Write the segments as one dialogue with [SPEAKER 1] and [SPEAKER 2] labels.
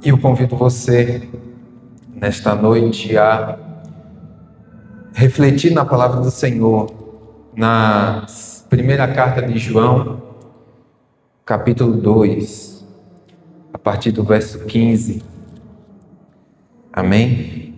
[SPEAKER 1] E eu convido você, nesta noite, a refletir na palavra do Senhor, na primeira carta de João, capítulo 2, a partir do verso 15. Amém?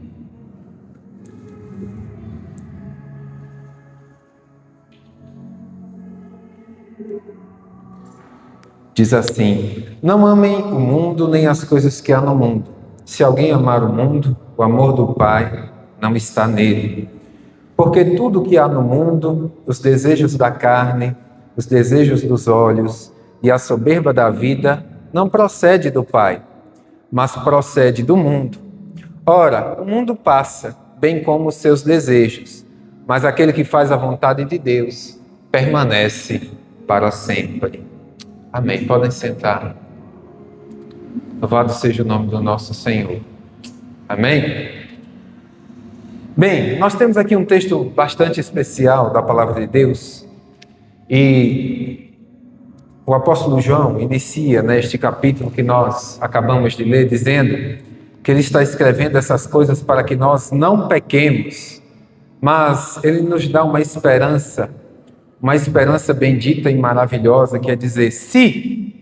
[SPEAKER 1] Diz assim: não amem o mundo nem as coisas que há no mundo. Se alguém amar o mundo, o amor do Pai não está nele. Porque tudo que há no mundo, os desejos da carne, os desejos dos olhos e a soberba da vida, não procede do Pai, mas procede do mundo. Ora, o mundo passa, bem como os seus desejos, mas aquele que faz a vontade de Deus permanece para sempre. Amém. Podem sentar. Louvado seja o nome do nosso Senhor. Amém? Bem, nós temos aqui um texto bastante especial da palavra de Deus e o apóstolo João inicia neste capítulo que nós acabamos de ler dizendo que ele está escrevendo essas coisas para que nós não pequemos, mas ele nos dá uma esperança bendita e maravilhosa, que é dizer, se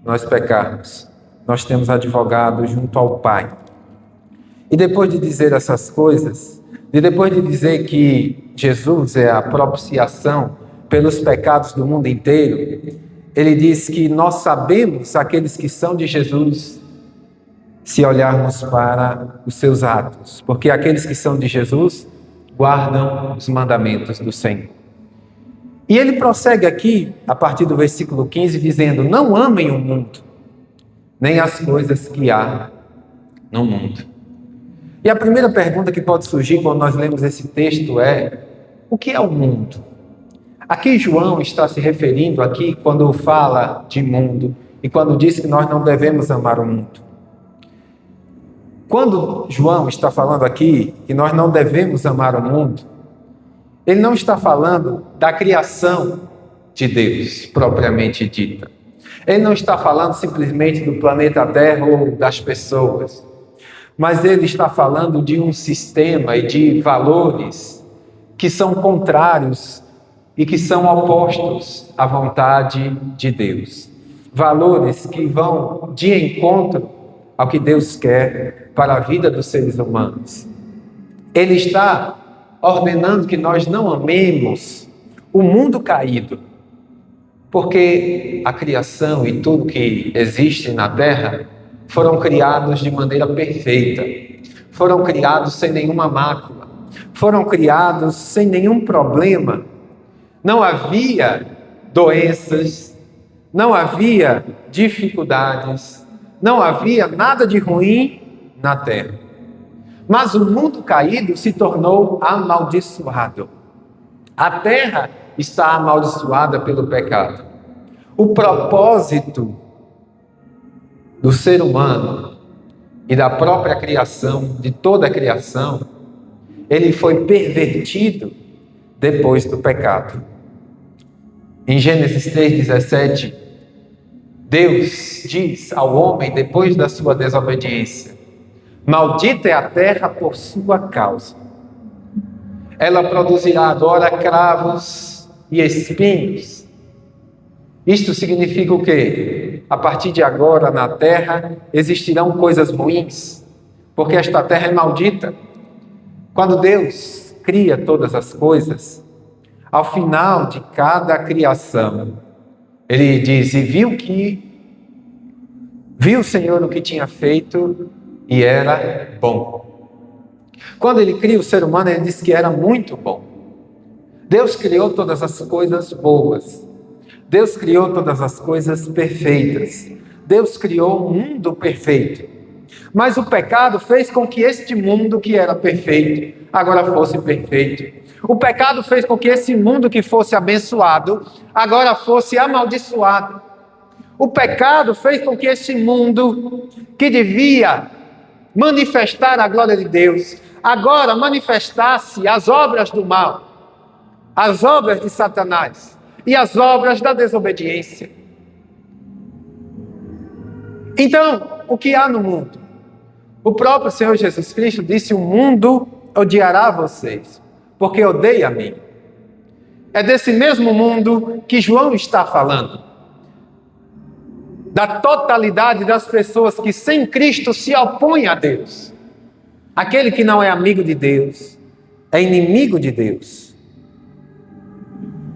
[SPEAKER 1] nós pecarmos, nós temos advogado junto ao Pai. E depois de dizer essas coisas, e depois de dizer que Jesus é a propiciação pelos pecados do mundo inteiro, ele diz que nós sabemos aqueles que são de Jesus se olharmos para os seus atos, porque aqueles que são de Jesus guardam os mandamentos do Senhor. E ele prossegue aqui, a partir do versículo 15, dizendo: não amem o mundo, nem as coisas que há no mundo. E a primeira pergunta que pode surgir quando nós lemos esse texto é: o que é o mundo? A que João está se referindo aqui quando fala de mundo e quando diz que nós não devemos amar o mundo? Quando João está falando aqui que nós não devemos amar o mundo, ele não está falando da criação de Deus, propriamente dita. Ele não está falando simplesmente do planeta Terra ou das pessoas. Mas ele está falando de um sistema e de valores que são contrários e que são opostos à vontade de Deus. Valores que vão de encontro ao que Deus quer para a vida dos seres humanos. Ele está ordenando que nós não amemos o mundo caído, porque a criação e tudo que existe na Terra foram criados de maneira perfeita, foram criados sem nenhuma mácula, foram criados sem nenhum problema. Não havia doenças, não havia dificuldades, não havia nada de ruim na Terra. Mas o mundo caído se tornou amaldiçoado. A terra está amaldiçoada pelo pecado. O propósito do ser humano e da própria criação, de toda a criação, ele foi pervertido depois do pecado. Em Gênesis 3:17, Deus diz ao homem, depois da sua desobediência: maldita é a terra por sua causa. Ela produzirá agora cravos e espinhos. Isto significa o quê? A partir de agora na terra existirão coisas ruins, porque esta terra é maldita. Quando Deus cria todas as coisas, ao final de cada criação, ele diz: e viu o Senhor o que tinha feito, e era bom. Quando ele cria o ser humano, ele diz que era muito bom. Deus criou todas as coisas boas. Deus criou todas as coisas perfeitas. Deus criou um mundo perfeito. Mas o pecado fez com que este mundo que era perfeito, agora fosse perfeito. O pecado fez com que esse mundo que fosse abençoado, agora fosse amaldiçoado. O pecado fez com que esse mundo que devia manifestar a glória de Deus, agora manifestasse as obras do mal, as obras de Satanás e as obras da desobediência. Então, o que há no mundo? O próprio Senhor Jesus Cristo disse: o mundo odiará vocês, porque odeia a mim. É desse mesmo mundo que João está falando. Da totalidade das pessoas que sem Cristo se opõem a Deus. Aquele que não é amigo de Deus é inimigo de Deus.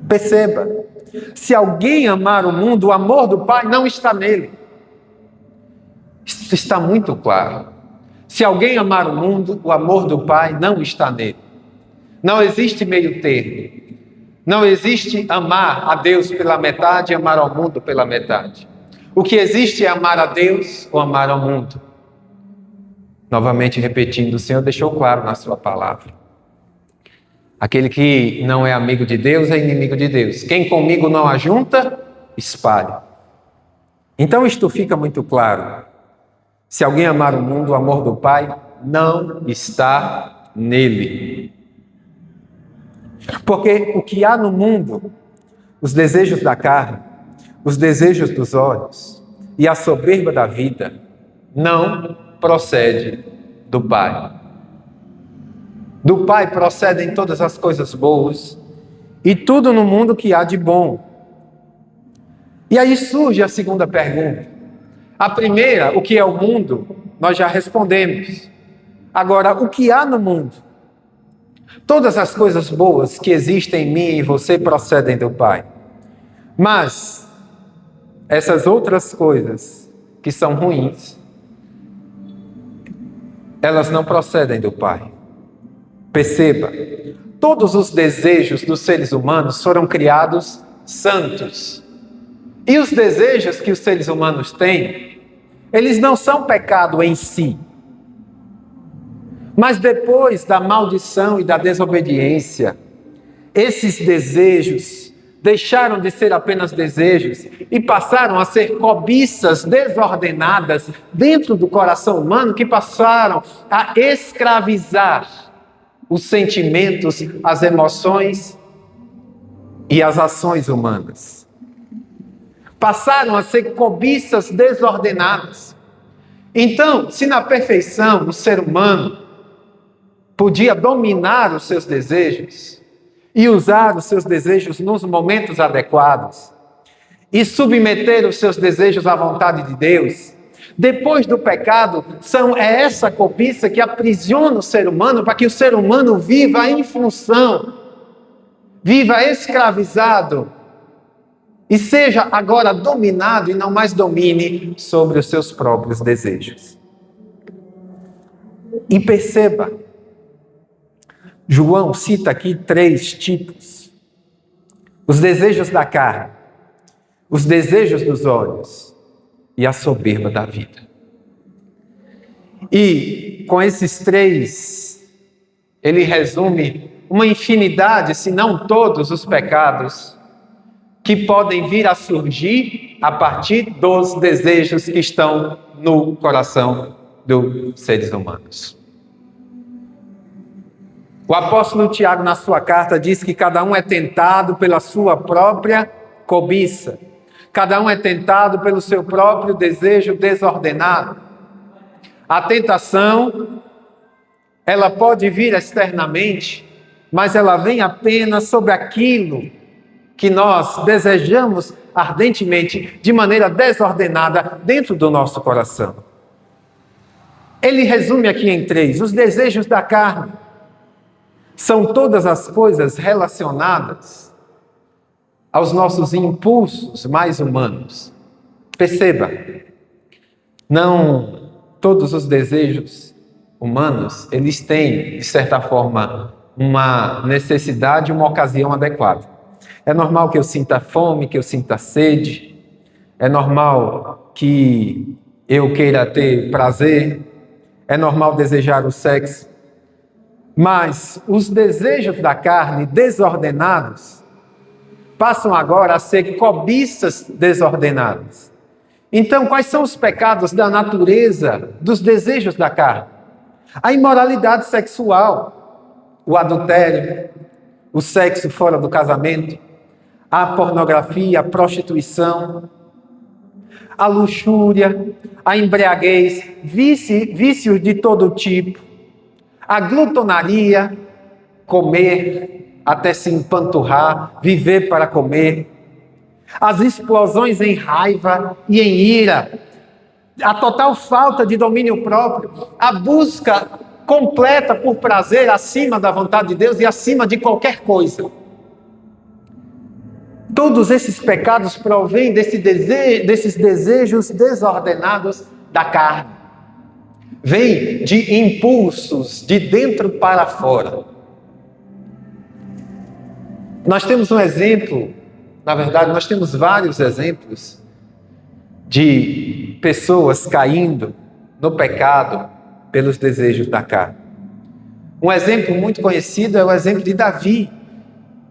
[SPEAKER 1] Perceba, se alguém amar o mundo, o amor do Pai não está nele. Isso está muito claro. Se alguém amar o mundo, o amor do Pai não está nele. Não existe meio termo. Não existe amar a Deus pela metade e amar ao mundo pela metade. O que existe é amar a Deus ou amar ao mundo. Novamente repetindo, o Senhor deixou claro na sua palavra. Aquele que não é amigo de Deus é inimigo de Deus. Quem comigo não ajunta, espalha. Então isto fica muito claro. Se alguém amar o mundo, o amor do Pai não está nele. Porque o que há no mundo, os desejos da carne, os desejos dos olhos e a soberba da vida, não procede do Pai. Do Pai procedem todas as coisas boas e tudo no mundo que há de bom. E aí surge a segunda pergunta. A primeira, o que é o mundo, nós já respondemos. Agora, o que há no mundo? Todas as coisas boas que existem em mim e em você procedem do Pai. Mas essas outras coisas que são ruins, elas não procedem do Pai. Perceba, todos os desejos dos seres humanos foram criados santos. E os desejos que os seres humanos têm, eles não são pecado em si. Mas depois da maldição e da desobediência, esses desejos deixaram de ser apenas desejos e passaram a ser cobiças desordenadas dentro do coração humano, que passaram a escravizar os sentimentos, as emoções e as ações humanas. Passaram a ser cobiças desordenadas. Então, se na perfeição o ser humano podia dominar os seus desejos e usar os seus desejos nos momentos adequados e submeter os seus desejos à vontade de Deus, depois do pecado, é essa cobiça que aprisiona o ser humano para que o ser humano viva em função, viva escravizado e seja agora dominado e não mais domine sobre os seus próprios desejos. E perceba, João cita aqui 3 tipos: os desejos da carne, os desejos dos olhos e a soberba da vida. E com esses 3, ele resume uma infinidade, se não todos os pecados que podem vir a surgir a partir dos desejos que estão no coração dos seres humanos. O apóstolo Tiago, na sua carta, diz que cada um é tentado pela sua própria cobiça. Cada um é tentado pelo seu próprio desejo desordenado. A tentação, ela pode vir externamente, mas ela vem apenas sobre aquilo que nós desejamos ardentemente, de maneira desordenada, dentro do nosso coração. Ele resume aqui em 3: os desejos da carne são todas as coisas relacionadas aos nossos impulsos mais humanos. Perceba, não todos os desejos humanos, eles têm, de certa forma, uma necessidade, uma ocasião adequada. É normal que eu sinta fome, que eu sinta sede. É normal que eu queira ter prazer. É normal desejar o sexo. Mas os desejos da carne desordenados passam agora a ser cobiças desordenadas. Então, quais são os pecados da natureza dos desejos da carne? A imoralidade sexual, o adultério, o sexo fora do casamento, a pornografia, a prostituição, a luxúria, a embriaguez, vícios de todo tipo, a glutonaria, comer até se empanturrar, viver para comer, as explosões em raiva e em ira, a total falta de domínio próprio, a busca completa por prazer acima da vontade de Deus e acima de qualquer coisa. Todos esses pecados provêm desses desejos desordenados da carne. Vêm de impulsos de dentro para fora. Nós temos um exemplo, na verdade, nós temos vários exemplos de pessoas caindo no pecado pelos desejos da carne. Um exemplo muito conhecido é o exemplo de Davi,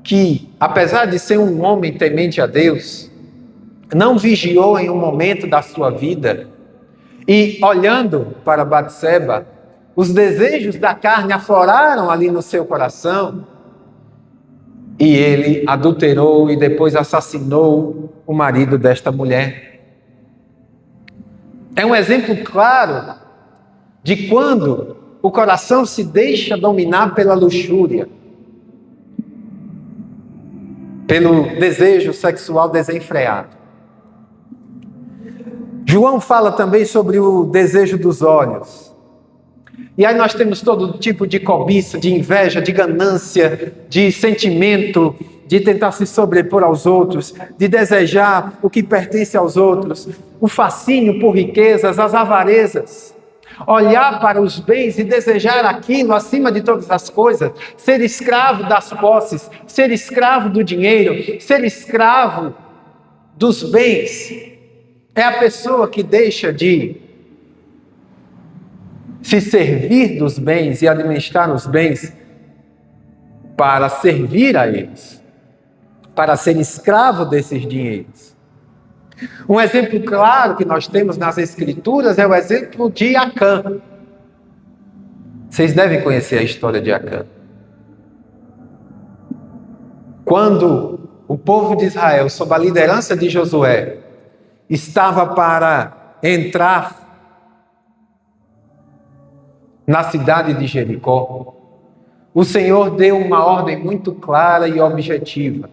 [SPEAKER 1] que, apesar de ser um homem temente a Deus, não vigiou em um momento da sua vida e, olhando para Batseba, os desejos da carne afloraram ali no seu coração e ele adulterou e depois assassinou o marido desta mulher. É um exemplo claro de quando o coração se deixa dominar pela luxúria, pelo desejo sexual desenfreado. João fala também sobre o desejo dos olhos. E aí nós temos todo tipo de cobiça, de inveja, de ganância, de sentimento, de tentar se sobrepor aos outros, de desejar o que pertence aos outros, o fascínio por riquezas, as avarezas. Olhar para os bens e desejar aquilo acima de todas as coisas, ser escravo das posses, ser escravo do dinheiro, ser escravo dos bens. É a pessoa que deixa de se servir dos bens e administrar os bens para servir a eles, para ser escravo desses dinheiros. Um exemplo claro que nós temos nas Escrituras é o exemplo de Acã. Vocês devem conhecer a história de Acã. Quando o povo de Israel, sob a liderança de Josué, estava para entrar na cidade de Jericó, o Senhor deu uma ordem muito clara e objetiva.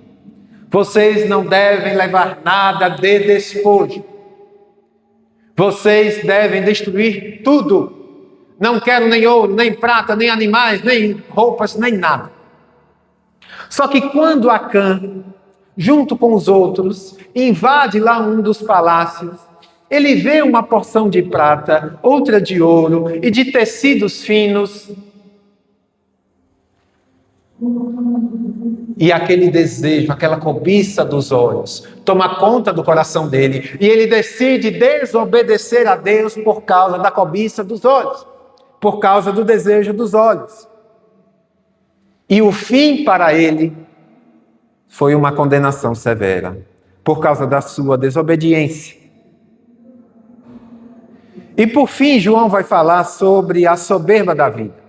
[SPEAKER 1] Vocês não devem levar nada de despojo. Vocês devem destruir tudo. Não quero nem ouro, nem prata, nem animais, nem roupas, nem nada. Só que quando Acã, junto com os outros, invade lá um dos palácios, ele vê uma porção de prata, outra de ouro e de tecidos finos. E aquele desejo, aquela cobiça dos olhos, toma conta do coração dele. E ele decide desobedecer a Deus por causa da cobiça dos olhos, por causa do desejo dos olhos. E o fim para ele foi uma condenação severa, por causa da sua desobediência. E por fim, João vai falar sobre a soberba da vida.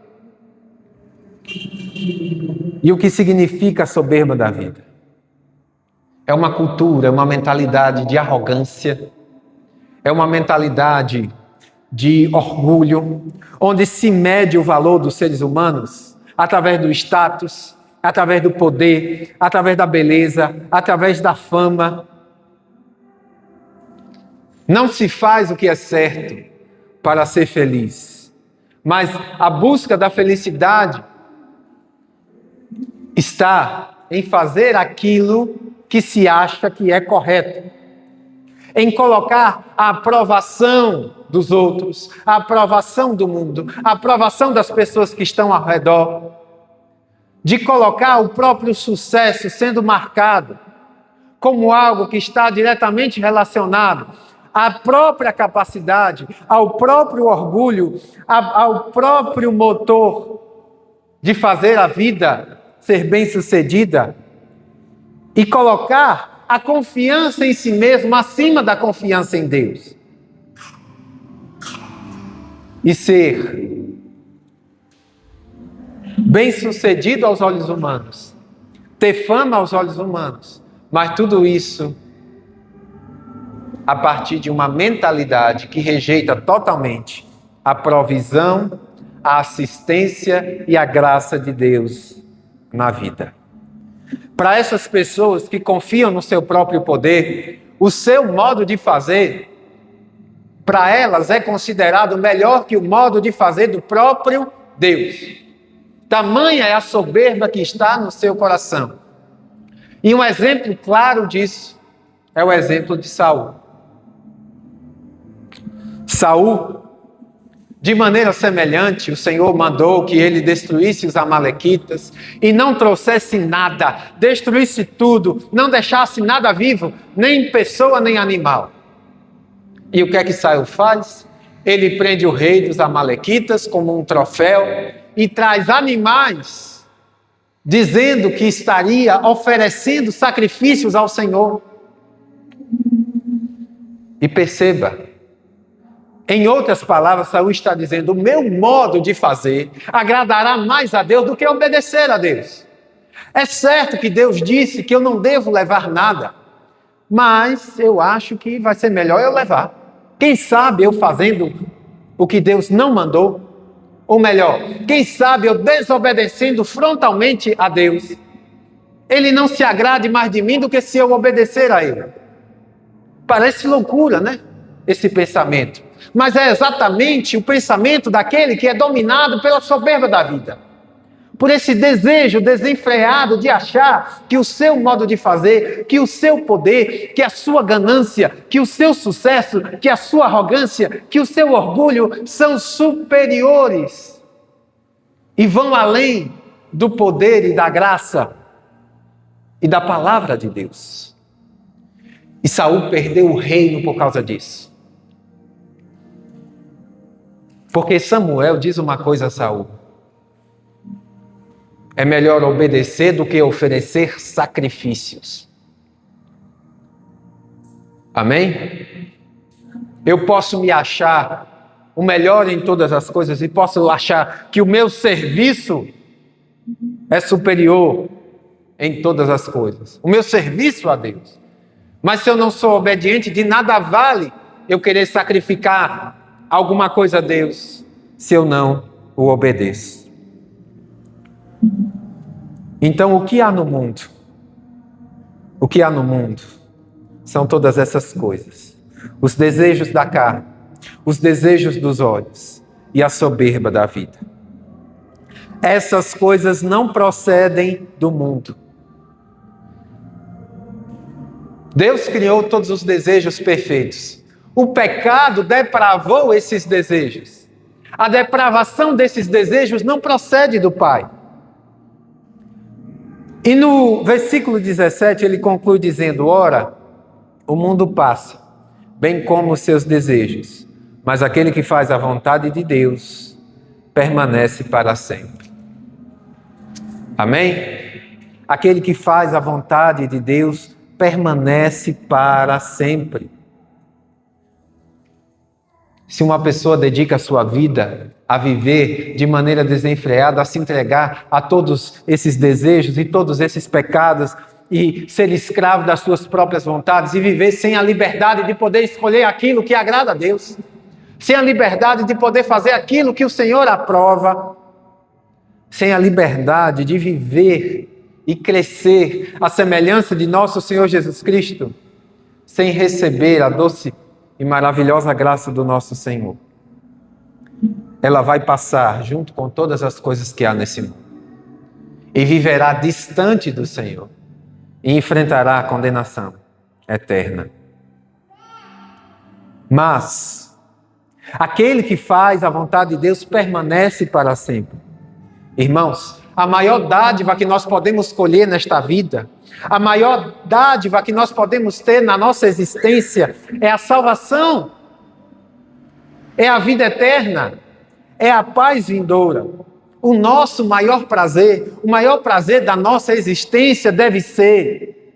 [SPEAKER 1] E o que significa a soberba da vida? É uma cultura, é uma mentalidade de arrogância, é uma mentalidade de orgulho, onde se mede o valor dos seres humanos através do status, através do poder, através da beleza, através da fama. Não se faz o que é certo para ser feliz, mas a busca da felicidade está em fazer aquilo que se acha que é correto, em colocar a aprovação dos outros, a aprovação do mundo, a aprovação das pessoas que estão ao redor, de colocar o próprio sucesso sendo marcado como algo que está diretamente relacionado à própria capacidade, ao próprio orgulho, ao próprio motor de fazer a vida ser bem-sucedida, e colocar a confiança em si mesmo acima da confiança em Deus. E ser bem-sucedido aos olhos humanos, ter fama aos olhos humanos, mas tudo isso a partir de uma mentalidade que rejeita totalmente a provisão, a assistência e a graça de Deus na vida. Para essas pessoas que confiam no seu próprio poder, o seu modo de fazer, para elas é considerado melhor que o modo de fazer do próprio Deus. Tamanha é a soberba que está no seu coração. E um exemplo claro disso é o exemplo de Saul. Saul, de maneira semelhante, o Senhor mandou que ele destruísse os amalequitas e não trouxesse nada, destruísse tudo, não deixasse nada vivo, nem pessoa nem animal. E o que é que Saul faz? Ele prende o rei dos amalequitas como um troféu e traz animais, dizendo que estaria oferecendo sacrifícios ao Senhor. E perceba, em outras palavras, Saul está dizendo: o meu modo de fazer agradará mais a Deus do que obedecer a Deus. É certo que Deus disse que eu não devo levar nada, mas eu acho que vai ser melhor eu levar. Quem sabe eu fazendo o que Deus não mandou? Ou melhor, quem sabe eu desobedecendo frontalmente a Deus? Ele não se agrade mais de mim do que se eu obedecer a Ele. Parece loucura, né? Esse pensamento. Mas é exatamente o pensamento daquele que é dominado pela soberba da vida. Por esse desejo desenfreado de achar que o seu modo de fazer, que o seu poder, que a sua ganância, que o seu sucesso, que a sua arrogância, que o seu orgulho são superiores e vão além do poder e da graça e da palavra de Deus. E Saul perdeu o reino por causa disso. Porque Samuel diz uma coisa a Saul: é melhor obedecer do que oferecer sacrifícios. Amém? Eu posso me achar o melhor em todas as coisas e posso achar que o meu serviço é superior em todas as coisas. O meu serviço a Deus. Mas se eu não sou obediente, de nada vale eu querer sacrificar alguma coisa a Deus se eu não o obedeço. Então, o que há no mundo? O que há no mundo são todas essas coisas. Os desejos da carne, os desejos dos olhos e a soberba da vida. Essas coisas não procedem do mundo. Deus criou todos os desejos perfeitos. O pecado depravou esses desejos. A depravação desses desejos não procede do Pai. E no versículo 17 ele conclui dizendo: ora, o mundo passa, bem como os seus desejos, mas aquele que faz a vontade de Deus permanece para sempre. Amém? Aquele que faz a vontade de Deus permanece para sempre. Se uma pessoa dedica a sua vida a viver de maneira desenfreada, a se entregar a todos esses desejos e todos esses pecados e ser escravo das suas próprias vontades e viver sem a liberdade de poder escolher aquilo que agrada a Deus, sem a liberdade de poder fazer aquilo que o Senhor aprova, sem a liberdade de viver e crescer à semelhança de nosso Senhor Jesus Cristo, sem receber a doce e maravilhosa graça do nosso Senhor, ela vai passar junto com todas as coisas que há nesse mundo e viverá distante do Senhor e enfrentará a condenação eterna. Mas aquele que faz a vontade de Deus permanece para sempre. Irmãos, a maior dádiva que nós podemos colher nesta vida, a maior dádiva que nós podemos ter na nossa existência é a salvação, é a vida eterna, é a paz vindoura. O nosso maior prazer, o maior prazer da nossa existência deve ser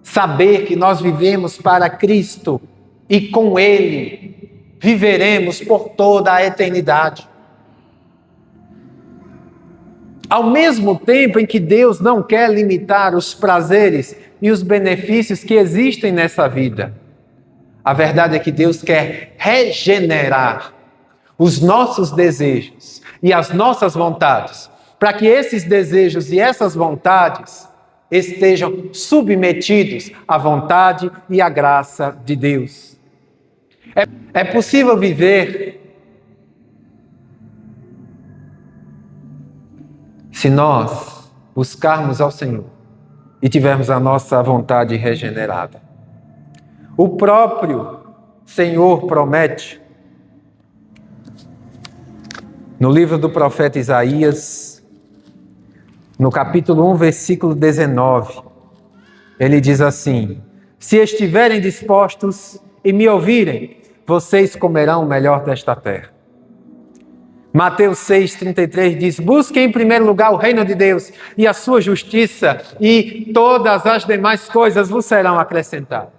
[SPEAKER 1] saber que nós vivemos para Cristo e com Ele viveremos por toda a eternidade. Ao mesmo tempo em que Deus não quer limitar os prazeres e os benefícios que existem nessa vida, A verdade é que Deus quer regenerar os nossos desejos e as nossas vontades, para que esses desejos e essas vontades estejam submetidos à vontade e à graça de Deus. É possível viver se nós buscarmos ao Senhor e tivermos a nossa vontade regenerada. O próprio Senhor promete, no livro do profeta Isaías, no capítulo 1, versículo 19, ele diz assim: se estiverem dispostos e me ouvirem, vocês comerão o melhor desta terra. Mateus 6,33 diz: busquem em primeiro lugar o reino de Deus e a sua justiça, e todas as demais coisas vos serão acrescentadas.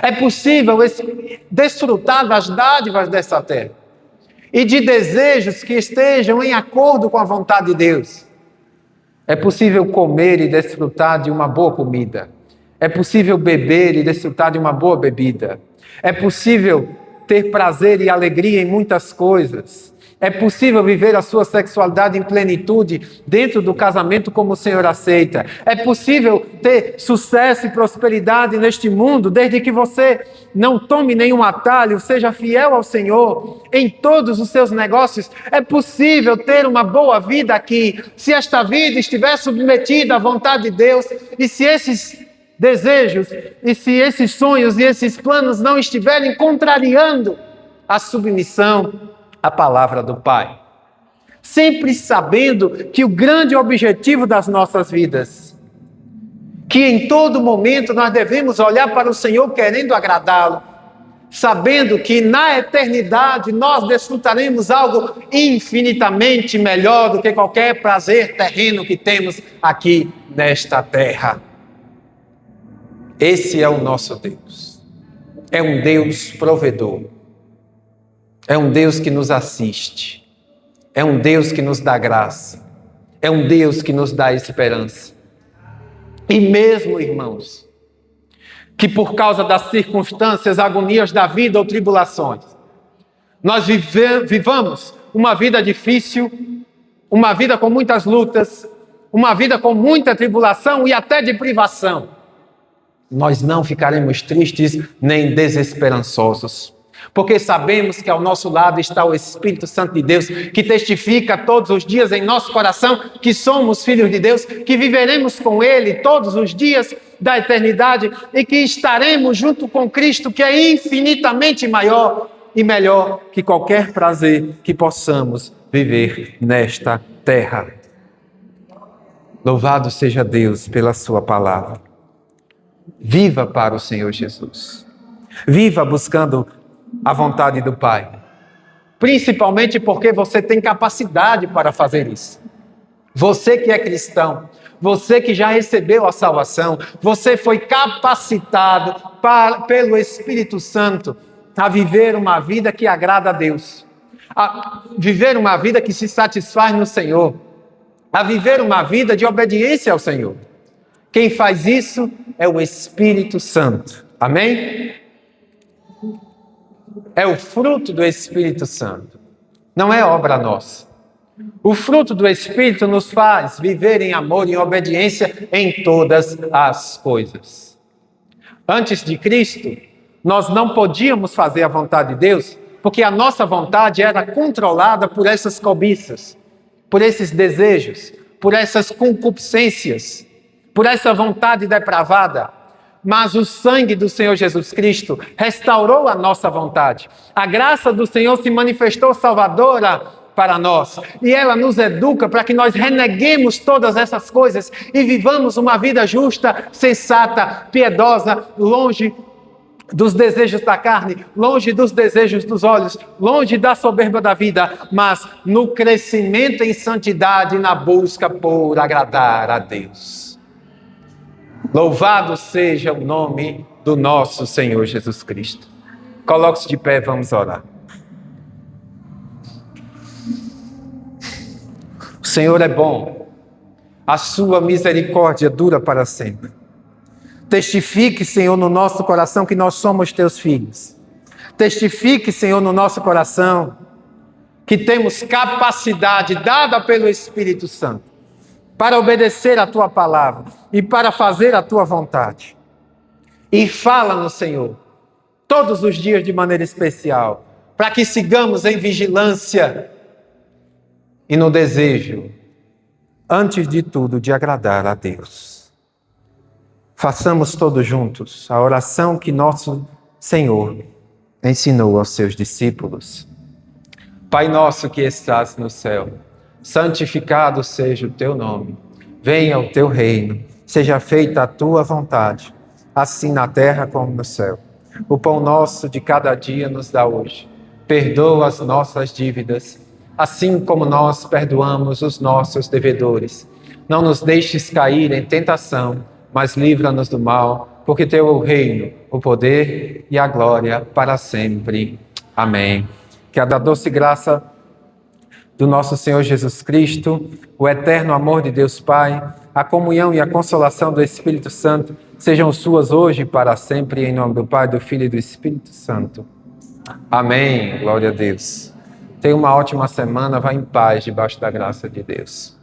[SPEAKER 1] É possível desfrutar das dádivas dessa terra e de desejos que estejam em acordo com a vontade de Deus. É possível comer e desfrutar de uma boa comida. É possível beber e desfrutar de uma boa bebida. É possível ter prazer e alegria em muitas coisas. É possível viver a sua sexualidade em plenitude dentro do casamento como o Senhor aceita. É possível ter sucesso e prosperidade neste mundo, desde que você não tome nenhum atalho, seja fiel ao Senhor em todos os seus negócios. É possível ter uma boa vida aqui, se esta vida estiver submetida à vontade de Deus, e se esses desejos, e se esses sonhos e esses planos não estiverem contrariando a submissão à palavra do Pai. Sempre sabendo que o grande objetivo das nossas vidas, que em todo momento nós devemos olhar para o Senhor querendo agradá-lo, sabendo que na eternidade nós desfrutaremos algo infinitamente melhor do que qualquer prazer terreno que temos aqui nesta terra. Esse é o nosso Deus. É um Deus provedor. É um Deus que nos assiste. É um Deus que nos dá graça. É um Deus que nos dá esperança. E mesmo, irmãos, que por causa das circunstâncias, agonias da vida ou tribulações, nós vivamos uma vida difícil, uma vida com muitas lutas, uma vida com muita tribulação e até de privação, nós não ficaremos tristes nem desesperançosos, porque sabemos que ao nosso lado está o Espírito Santo de Deus, que testifica todos os dias em nosso coração que somos filhos de Deus, que viveremos com Ele todos os dias da eternidade e que estaremos junto com Cristo, que é infinitamente maior e melhor que qualquer prazer que possamos viver nesta terra. Louvado seja Deus pela sua palavra. Viva para o Senhor Jesus. Viva buscando a vontade do Pai. Principalmente porque você tem capacidade para fazer isso. Você que é cristão, você que já recebeu a salvação, você foi capacitado pelo Espírito Santo a viver uma vida que agrada a Deus, a viver uma vida que se satisfaz no Senhor, a viver uma vida de obediência ao Senhor. Quem faz isso é o Espírito Santo. Amém? É o fruto do Espírito Santo. Não é obra nossa. O fruto do Espírito nos faz viver em amor e em obediência em todas as coisas. Antes de Cristo, nós não podíamos fazer a vontade de Deus, porque a nossa vontade era controlada por essas cobiças, por esses desejos, por essas concupiscências, por essa vontade depravada. Mas o sangue do Senhor Jesus Cristo restaurou a nossa vontade. A graça do Senhor se manifestou salvadora para nós. E ela nos educa para que nós reneguemos todas essas coisas e vivamos uma vida justa, sensata, piedosa, longe dos desejos da carne, longe dos desejos dos olhos, longe da soberba da vida, mas no crescimento em santidade e na busca por agradar a Deus. Louvado seja o nome do nosso Senhor Jesus Cristo. Coloque-se de pé, vamos orar. O Senhor é bom, a sua misericórdia dura para sempre. Testifique, Senhor, no nosso coração que nós somos teus filhos. Testifique, Senhor, no nosso coração que temos capacidade dada pelo Espírito Santo para obedecer a tua palavra e para fazer a tua vontade. E fala-nos, Senhor, todos os dias de maneira especial, para que sigamos em vigilância e no desejo, antes de tudo, de agradar a Deus. Façamos todos juntos a oração que nosso Senhor ensinou aos seus discípulos. Pai nosso que estás no céu, santificado seja o teu nome. Venha o teu reino, seja feita a tua vontade, assim na terra como no céu. O pão nosso de cada dia nos dá hoje. Perdoa as nossas dívidas, assim como nós perdoamos os nossos devedores. Não nos deixes cair em tentação, mas livra-nos do mal, porque teu é o reino, o poder e a glória para sempre. Amém. Que a doce graça do nosso Senhor Jesus Cristo, o eterno amor de Deus Pai, a comunhão e a consolação do Espírito Santo sejam suas hoje e para sempre, em nome do Pai, do Filho e do Espírito Santo. Amém. Glória a Deus. Tenha uma ótima semana, vá em paz debaixo da graça de Deus.